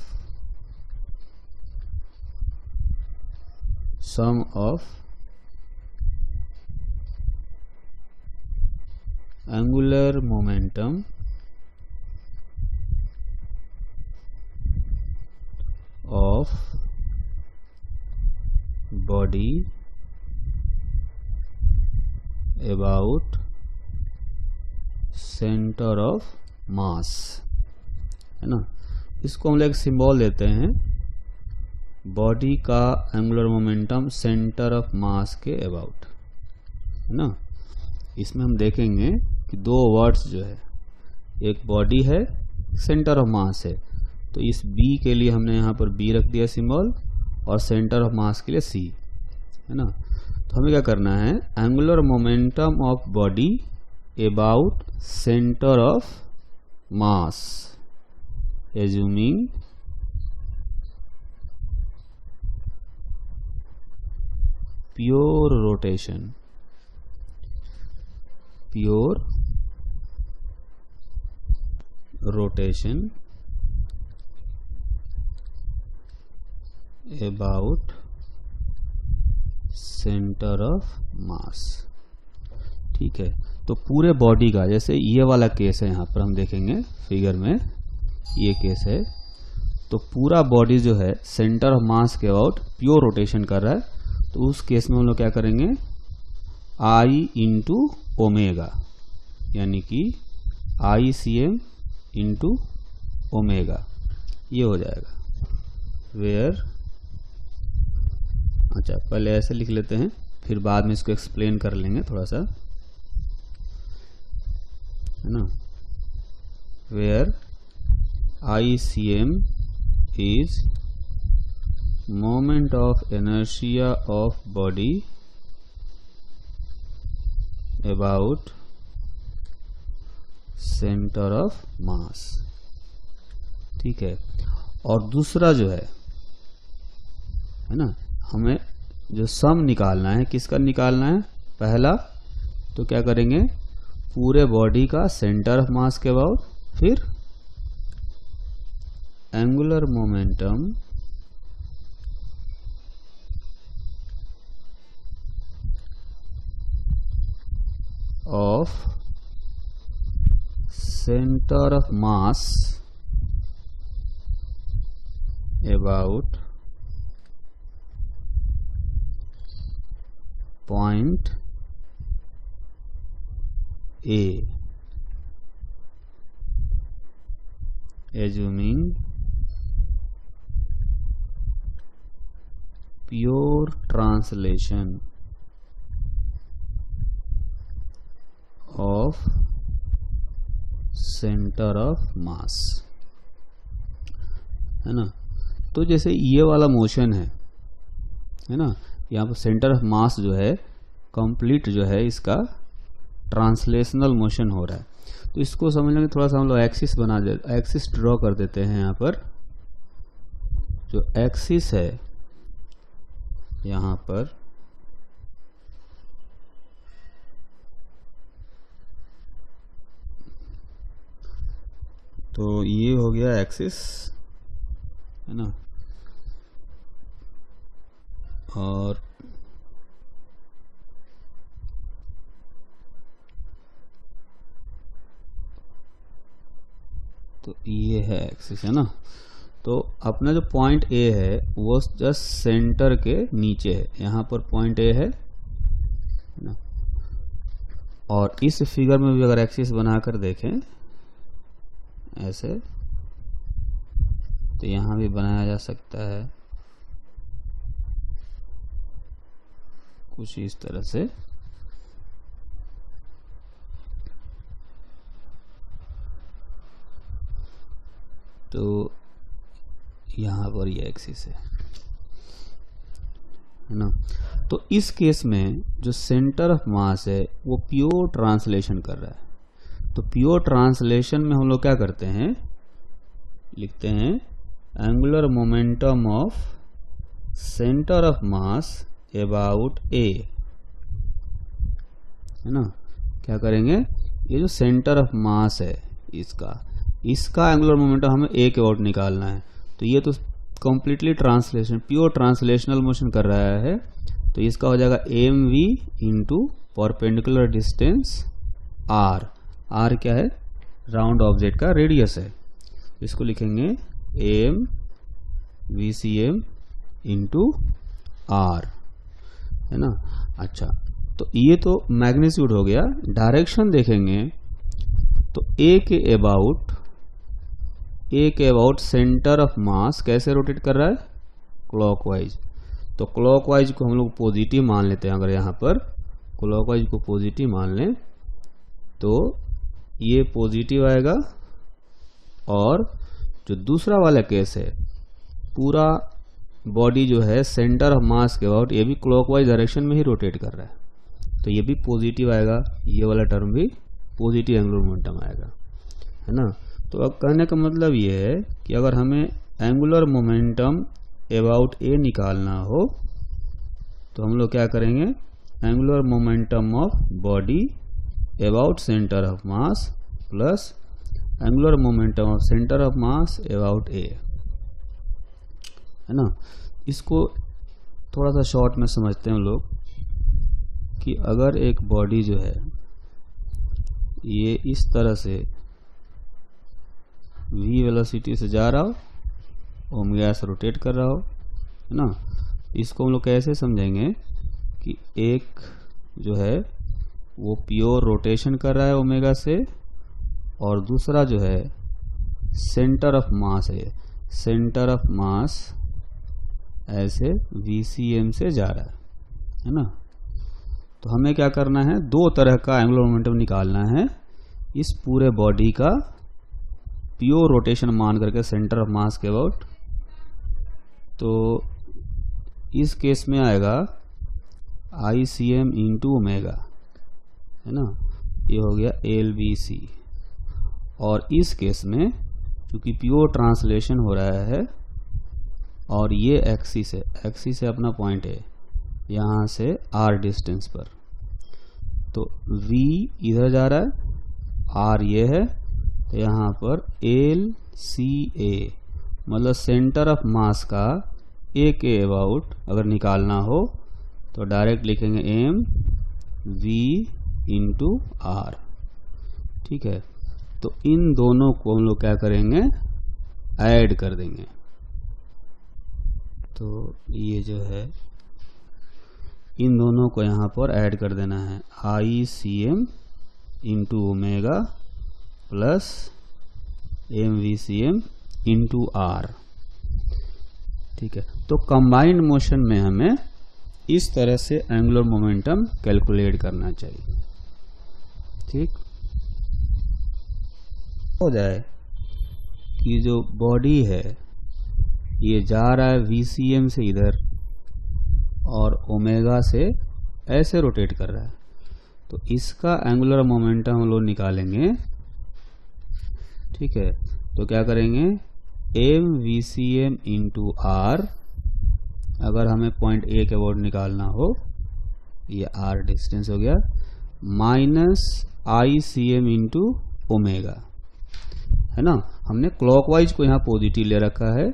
angular momentum of body about centre of मास, है ना। इसको हम लोग एक सिंबल देते हैं, बॉडी का एंगुलर मोमेंटम सेंटर ऑफ मास के अबाउट, है ना। इसमें हम देखेंगे कि दो वर्ड्स जो है, एक बॉडी है, सेंटर ऑफ मास है, तो इस B के लिए हमने यहाँ पर B रख दिया सिंबल, और सेंटर ऑफ मास के लिए C, है ना। तो हमें क्या करना है, angular momentum of body about centre of mass, assuming pure rotation about centre of mass. ठीक है, तो पूरे बॉडी का, जैसे ये वाला केस है, यहाँ पर हम देखेंगे फिगर में ये केस है, तो पूरा बॉडी जो है सेंटर ऑफ मास के अबाउट प्योर रोटेशन कर रहा है, तो उस केस में हम लोग क्या करेंगे, आई इंटू ओमेगा, यानी कि आई सी एम इंटू ओमेगा, ये हो जाएगा। वेयर, अच्छा पहले ऐसे लिख लेते हैं, फिर बाद में इसको एक्सप्लेन कर लेंगे थोड़ा सा, है ना। Where I C M is moment of inertia of body about centre of mass. ठीक है, और दूसरा जो है ना, हमें जो सम निकालना है, किसका निकालना है, पहला तो क्या करेंगे, पूरे बॉडी का सेंटर ऑफ मास के अबाउट, फिर angular momentum of centre of mass about point A, assuming pure translation of center of mass, है ना। तो जैसे ये वाला मोशन है ना, यहाँ पर सेंटर ऑफ मास जो है कंप्लीट जो है इसका ट्रांसलेशनल मोशन हो रहा है, तो इसको समझने के थोड़ा सा हम लोग एक्सिस बना दे, एक्सिस ड्रॉ कर देते हैं। यहाँ पर जो एक्सिस है यहाँ पर, तो ये हो गया एक्सिस, है ना, और तो ये है एक्सिस, है ना। तो अपना जो पॉइंट ए है वो जस्ट सेंटर के नीचे है, यहाँ पर पॉइंट ए है ना। और इस फिगर में भी अगर एक्सिस बनाकर देखें ऐसे, तो यहाँ भी बनाया जा सकता है कुछ इस तरह से। तो यहाँ पर ये एक्सिस है ना। तो इस केस में जो सेंटर ऑफ मास है वो प्योर ट्रांसलेशन कर रहा है। तो प्योर ट्रांसलेशन में हम लोग क्या करते हैं, लिखते हैं angular momentum of centre of mass about A, है ना। क्या करेंगे, ये जो सेंटर ऑफ मास है इसका एंगुलर मोमेंटम हमें ए के अबाउट निकालना है। तो ये तो completely translation, pure translational motion कर रहा है। तो इसका हो जाएगा M V into perpendicular distance R. R क्या है, राउंड ऑब्जेक्ट का रेडियस है। इसको लिखेंगे M V C M into R, है ना। अच्छा, तो ये तो मैग्नीट्यूड हो गया। डायरेक्शन देखेंगे तो ए के अबाउट सेंटर ऑफ मास कैसे रोटेट कर रहा है, क्लॉकवाइज। तो क्लॉकवाइज को हम लोग पॉजिटिव मान लेते हैं। अगर यहाँ पर क्लॉकवाइज को पॉजिटिव मान लें तो ये पॉजिटिव आएगा। और जो दूसरा वाला केस है, पूरा बॉडी जो है सेंटर ऑफ मास के अबाउट, ये भी क्लॉकवाइज डायरेक्शन में ही रोटेट कर रहा है, तो ये भी पॉजिटिव आएगा। ये वाला टर्म भी पॉजिटिव एंगुलर मोमेंटम आएगा, है ना। तो अब कहने का मतलब ये है कि अगर हमें एंगुलर मोमेंटम अबाउट ए निकालना हो तो हम लोग क्या करेंगे, angular momentum of body about centre of mass plus angular momentum of centre of mass about A, है ना। इसको थोड़ा सा शॉर्ट में समझते हैं हम लोग कि अगर एक बॉडी जो है ये इस तरह से v वेलोसिटी से जा रहा हो, ओमेगा से रोटेट कर रहा हो, है ना। इसको हम लोग कैसे समझेंगे कि एक जो है वो प्योर रोटेशन कर रहा है ओमेगा से, और दूसरा जो है सेंटर ऑफ मास है, सेंटर ऑफ मास ऐसे VCM से जा रहा है ना। तो हमें क्या करना है, दो तरह का एंगुलर मोमेंटम निकालना है इस पूरे बॉडी का प्योर रोटेशन मान करके सेंटर ऑफ मास के अबाउट। तो इस केस में आएगा ICM इंटू ओमेगा, है ना, ये हो गया LBC। और इस केस में क्योंकि प्योर ट्रांसलेशन हो रहा है और ये एक्सिस है अपना पॉइंट है यहाँ से R डिस्टेंस पर, तो V इधर जा रहा है, R ये है, तो यहाँ पर LCA मतलब सेंटर ऑफ मास का A के अबाउट अगर निकालना हो तो डायरेक्ट लिखेंगे MV इंटू R, ठीक है। तो इन दोनों को हम लोग क्या करेंगे, ऐड कर देंगे। तो ये जो है इन दोनों को यहाँ पर ऐड कर देना है, ICM into omega plus MVCM into R, ठीक है। तो कंबाइंड मोशन में हमें इस तरह से एंगुलर मोमेंटम कैलकुलेट करना चाहिए, ठीक हो जाए कि जो बॉडी है ये जा रहा है VCM से इधर और ओमेगा से ऐसे रोटेट कर रहा है, तो इसका एंगुलर मोमेंटम हम लोग निकालेंगे, ठीक है। तो क्या करेंगे, MVCM इंटू R, अगर हमें पॉइंट A के अबाउट निकालना हो, ये R डिस्टेंस हो गया, माइनस ICM इंटू ओमेगा, है ना। हमने क्लॉकवाइज को यहाँ पॉजिटिव ले रखा है,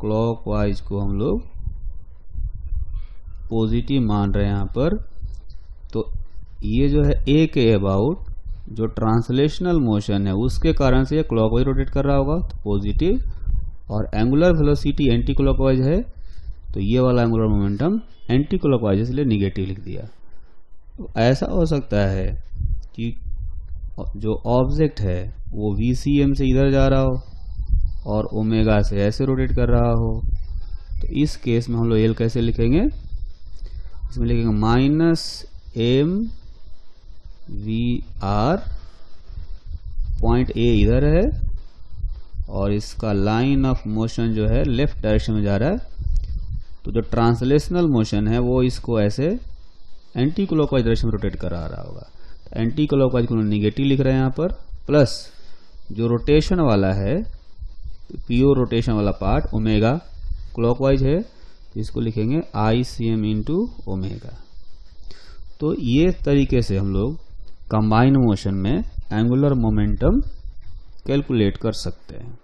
क्लॉकवाइज को हम लोग पॉजिटिव मान रहे हैं यहाँ पर। तो ये जो है A के अबाउट जो ट्रांसलेशनल मोशन है उसके कारण से ये क्लॉकवाइज रोटेट कर रहा होगा, तो पॉजिटिव, और एंगुलर वेलोसिटी एंटी क्लॉकवाइज है, तो ये वाला एंगुलर मोमेंटम एंटी क्लॉकवाइज इसलिए निगेटिव लिख दिया। तो ऐसा हो सकता है कि जो ऑब्जेक्ट है वो VCM से इधर जा रहा हो और ओमेगा से ऐसे रोटेट कर रहा हो, तो इस केस में हम लोग L कैसे लिखेंगे, इसमें लिखेंगे माइनस MVR, पॉइंट A इधर है और इसका लाइन ऑफ मोशन जो है लेफ्ट डायरेक्शन में जा रहा है, तो जो ट्रांसलेशनल मोशन है वो इसको ऐसे एंटी क्लॉकवाइज डायरेक्शन में रोटेट करा रहा होगा। एंटी क्लॉकवाइज को निगेटिव लिख रहे हैं यहाँ पर, प्लस जो रोटेशन वाला है प्योर रोटेशन वाला पार्ट ओमेगा क्लॉकवाइज है, तो इसको लिखेंगे ICM इंटू ओमेगा। तो ये तरीके से हम लोग कंबाइन मोशन में एंगुलर मोमेंटम कैलकुलेट कर सकते हैं।